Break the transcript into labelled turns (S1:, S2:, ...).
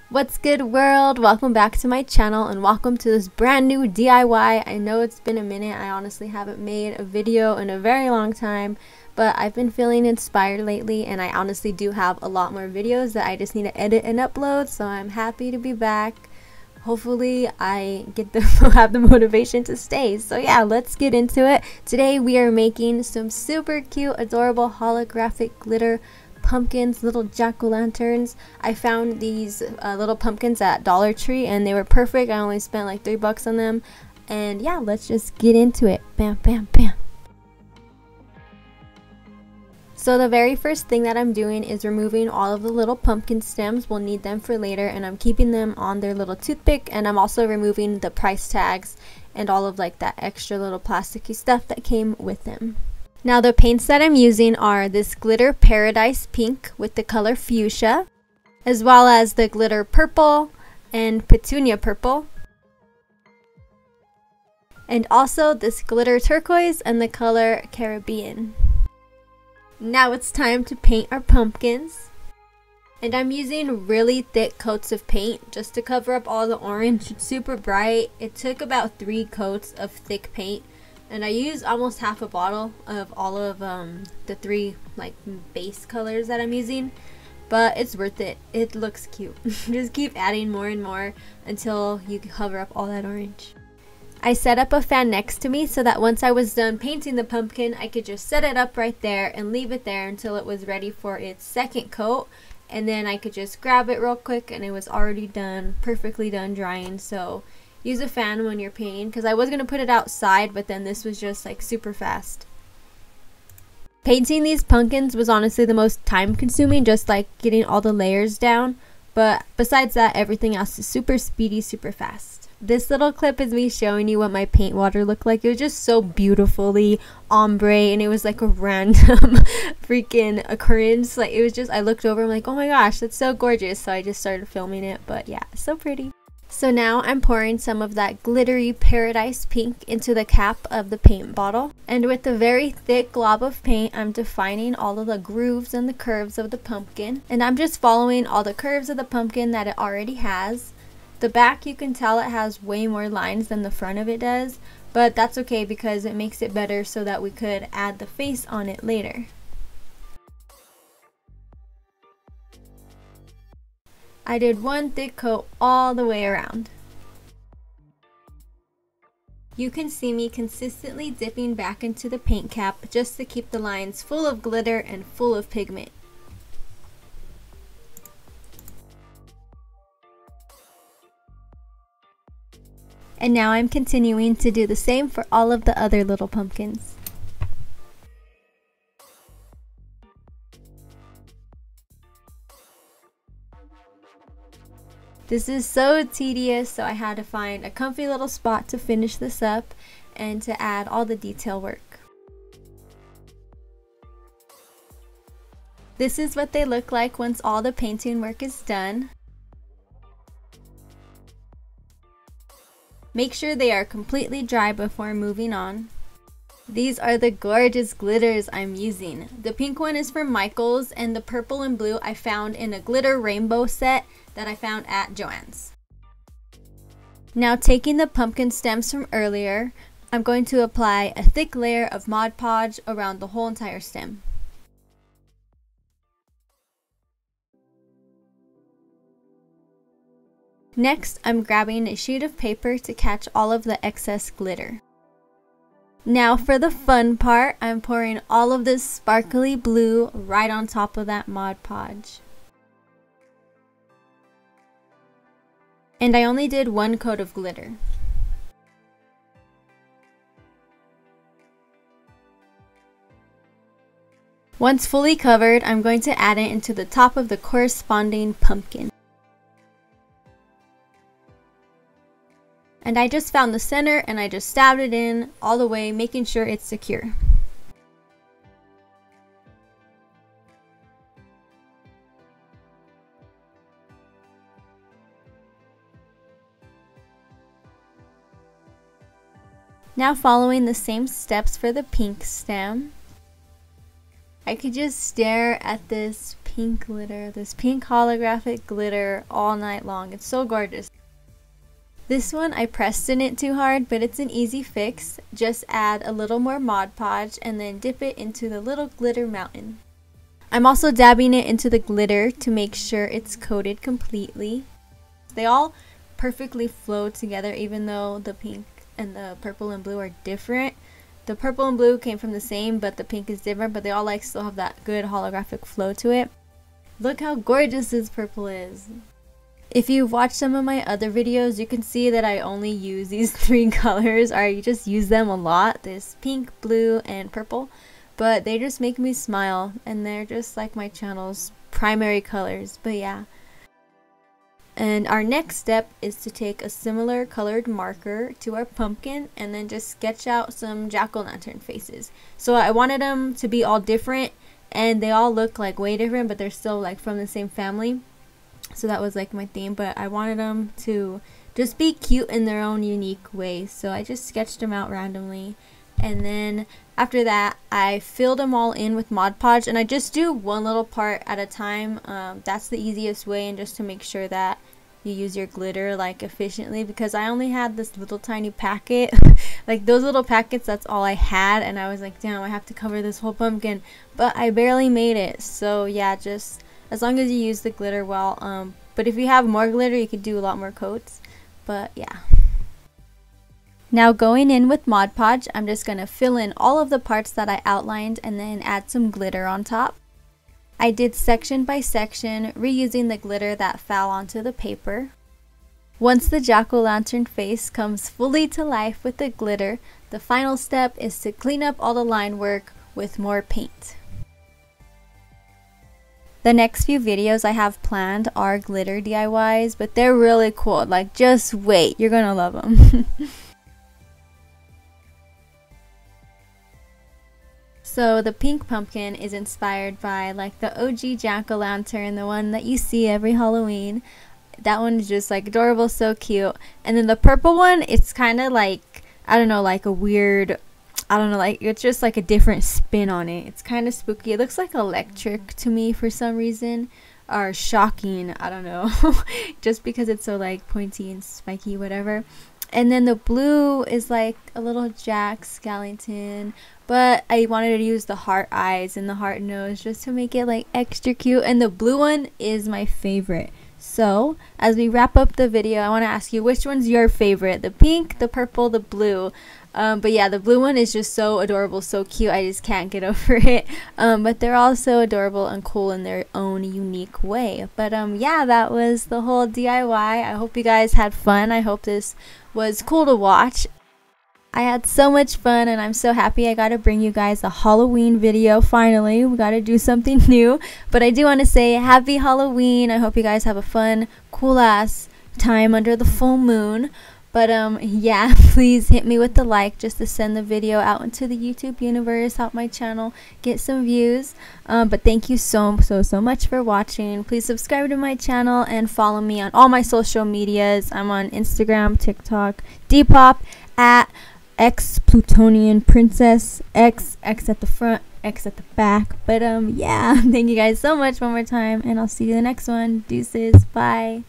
S1: What's good, world? Welcome back to my channel and welcome to this brand new DIY. I know it's been a minute. I honestly haven't made a video in a very long time, but I've been feeling inspired lately and I honestly do have a lot more videos that I just need to edit and upload, so I'm happy to be back. Hopefully I have the motivation to stay. So yeah, let's get into it. Today we are making some super cute, adorable holographic glitter pumpkins, little jack-o'-lanterns. I found these little pumpkins at Dollar Tree and they were perfect. I only spent like $3 on them. And yeah, let's just get into it. Bam, bam, bam. So the very first thing that I'm doing is removing all of the little pumpkin stems. We'll need them for later, and I'm keeping them on their little toothpick, and I'm also removing the price tags and all of like that extra little plasticky stuff that came with them. Now the paints that I'm using are this glitter paradise pink with the color fuchsia, as well as the glitter purple and petunia purple, and also this glitter turquoise and the color Caribbean. Now it's time to paint our pumpkins, and I'm using really thick coats of paint just to cover up all the orange. It's super bright. It took about 3 coats of thick paint, and I used almost half a bottle of all of the 3 like base colors that I'm using, but it's worth it. It looks cute. Just keep adding more and more until you cover up all that orange. I set up a fan next to me so that once I was done painting the pumpkin, I could just set it up right there and leave it there until it was ready for its second coat, and then I could just grab it real quick and it was already done, perfectly done drying. So use a fan when you're painting, because I was going to put it outside, but then this was just like super fast. Painting these pumpkins was honestly the most time consuming, just like getting all the layers down, but besides that, everything else is super speedy, super fast. This little clip is me showing you what my paint water looked like. It was just so beautifully ombre, and it was like a random freaking occurrence. Like, it was just, I looked over, I'm like, oh my gosh, that's so gorgeous. So I just started filming it, but yeah, so pretty. So now I'm pouring some of that glittery paradise pink into the cap of the paint bottle. And with a very thick glob of paint, I'm defining all of the grooves and the curves of the pumpkin. And I'm just following all the curves of the pumpkin that it already has. The back, you can tell it has way more lines than the front of it does, but that's okay because it makes it better so that we could add the face on it later. I did one thick coat all the way around. You can see me consistently dipping back into the paint cap just to keep the lines full of glitter and full of pigment. And now I'm continuing to do the same for all of the other little pumpkins. This is so tedious, so I had to find a comfy little spot to finish this up and to add all the detail work. This is what they look like once all the painting work is done. Make sure they are completely dry before moving on. These are the gorgeous glitters I'm using. The pink one is from Michaels, and the purple and blue I found in a glitter rainbow set that I found at Joanns. Now, taking the pumpkin stems from earlier, I'm going to apply a thick layer of Mod Podge around the whole entire stem. Next, I'm grabbing a sheet of paper to catch all of the excess glitter. Now for the fun part, I'm pouring all of this sparkly blue right on top of that Mod Podge. And I only did 1 coat of glitter. Once fully covered, I'm going to add it into the top of the corresponding pumpkin. And I just found the center and I just stabbed it in all the way, making sure it's secure. Now following the same steps for the pink stem. I could just stare at this pink glitter, this pink holographic glitter all night long. It's so gorgeous. This one I pressed in it too hard, but it's an easy fix. Just add a little more Mod Podge and then dip it into the little glitter mountain. I'm also dabbing it into the glitter to make sure it's coated completely. They all perfectly flow together even though the pink and the purple and blue are different. The purple and blue came from the same, but the pink is different, but they all like still have that good holographic flow to it. Look how gorgeous this purple is. If you've watched some of my other videos, you can see that I only use these 3 colors, or I just use them a lot, this pink, blue, and purple. But they just make me smile, and they're just like my channel's primary colors. But yeah. And our next step is to take a similar colored marker to our pumpkin and then just sketch out some jack-o'-lantern faces. So I wanted them to be all different, and they all look like way different, but they're still like from the same family. So that was like my theme, but I wanted them to just be cute in their own unique way. So I just sketched them out randomly. And then after that, I filled them all in with Mod Podge, and I just do one little part at a time. That's the easiest way, and just to make sure that you use your glitter like efficiently, because I only had this little tiny packet. Like those little packets, that's all I had, and I was like, damn, I have to cover this whole pumpkin, but I barely made it. So yeah, just as long as you use the glitter well. But if you have more glitter, you could do a lot more coats. But yeah. Now going in with Mod Podge, I'm just going to fill in all of the parts that I outlined and then add some glitter on top. I did section by section, reusing the glitter that fell onto the paper. Once the jack-o'-lantern face comes fully to life with the glitter, the final step is to clean up all the line work with more paint. The next few videos I have planned are glitter DIYs, but they're really cool. Like, just wait, you're gonna love them. So the pink pumpkin is inspired by like the OG jack-o'-lantern, the one that you see every Halloween. That one is just like adorable, so cute. And then the purple one, it's kind of like, I don't know, like a weird, I don't know, like it's just like a different spin on it. It's kind of spooky. It looks like electric to me for some reason, or shocking, I don't know. Just because it's so like pointy and spiky, whatever. And then the blue is like a little Jack Skellington, but I wanted to use the heart eyes and the heart nose just to make it like extra cute. And the blue one is my favorite. So as we wrap up the video, I want to ask you, which one's your favorite? The pink, the purple, the blue? But yeah, the blue one is just so adorable, so cute. I just can't get over it. But they're all so adorable and cool in their own unique way. But yeah, that was the whole DIY. I hope you guys had fun. I hope this was cool to watch. I had so much fun, and I'm so happy I got to bring you guys a Halloween video. Finally, we got to do something new. But I do want to say happy Halloween. I hope you guys have a fun, cool ass time under the full moon. But yeah, please hit me with the like just to send the video out into the YouTube universe, help my channel get some views. But thank you so much for watching. Please subscribe to my channel and follow me on all my social medias. I'm on Instagram, TikTok, Depop at xplutonianprincess, X at the front, X at the back. But yeah, thank you guys so much one more time, and I'll see you in the next one. Deuces, bye.